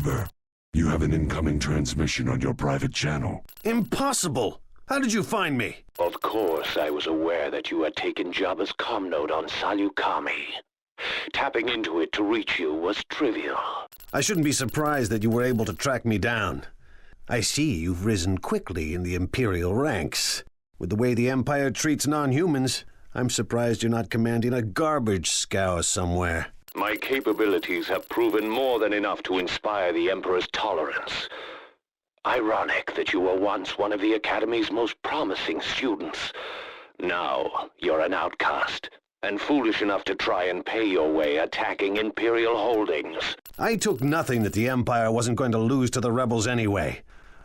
Tiber, you have an incoming transmission on your private channel. Impossible! How did you find me? Of course, I was aware that you had taken Jabba's comm node on Salukami. Tapping into it to reach you was trivial. I shouldn't be surprised that you were able to track me down. I see you've risen quickly in the Imperial ranks. With the way the Empire treats non-humans, I'm surprised you're not commanding a garbage scow somewhere. My capabilities have proven more than enough to inspire the Emperor's tolerance. Ironic that you were once one of the Academy's most promising students. Now, you're an outcast, and foolish enough to try and pay your way attacking Imperial holdings. I took nothing that the Empire wasn't going to lose to the rebels anyway.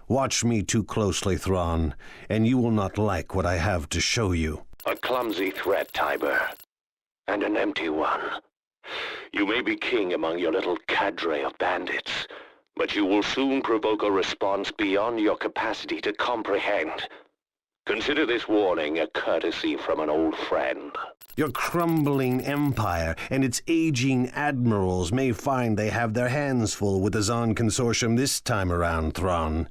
Watch me too closely, Thrawn, and you will not like what I have to show you. A clumsy threat, Tiber. And an empty one. You may be king among your little cadre of bandits, but you will soon provoke a response beyond your capacity to comprehend. Consider this warning a courtesy from an old friend. Your crumbling empire and its aging admirals may find they have their hands full with the Zon Consortium this time around, Thrawn.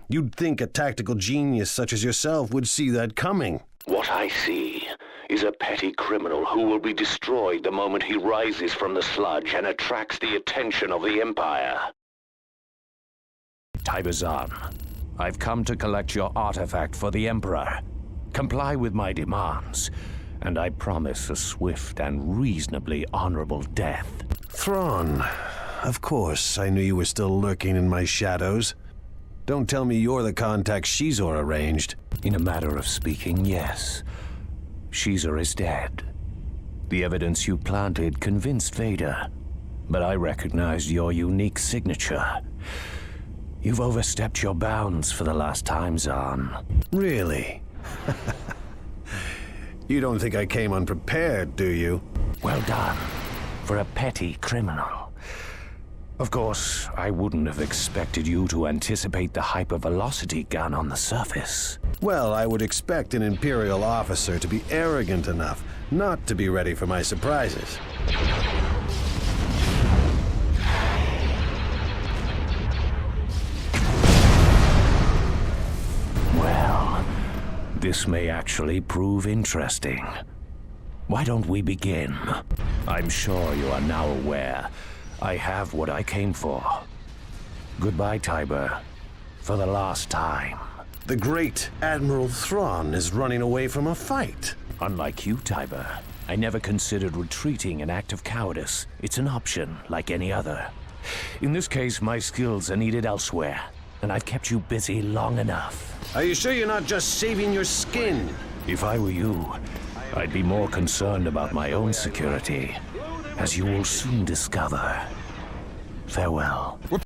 You'd think a tactical genius such as yourself would see that coming. What I see is a petty criminal who will be destroyed the moment he rises from the sludge and attracts the attention of the Empire. Tiber Zahn, I've come to collect your artifact for the Emperor. Comply with my demands, and I promise a swift and reasonably honorable death. Thrawn, of course, I knew you were still lurking in my shadows. Don't tell me you're the contact Shizor arranged. In a matter of speaking, yes. Shizor is dead. The evidence you planted convinced Vader, but I recognized your unique signature. You've overstepped your bounds for the last time, Zahn. Really? You don't think I came unprepared, do you? Well done, for a petty criminal. Of course, I wouldn't have expected you to anticipate the hypervelocity gun on the surface. Well, I would expect an Imperial officer to be arrogant enough not to be ready for my surprises. Well, this may actually prove interesting. Why don't we begin? I'm sure you are now aware I have what I came for. Goodbye, Tiber. For the last time. The great Admiral Thrawn is running away from a fight. Unlike you, Tiber, I never considered retreating an act of cowardice. It's an option, like any other. In this case, my skills are needed elsewhere, and I've kept you busy long enough. Are you sure you're not just saving your skin? If I were you, I'd be more concerned about my own security, as you will soon discover. Farewell.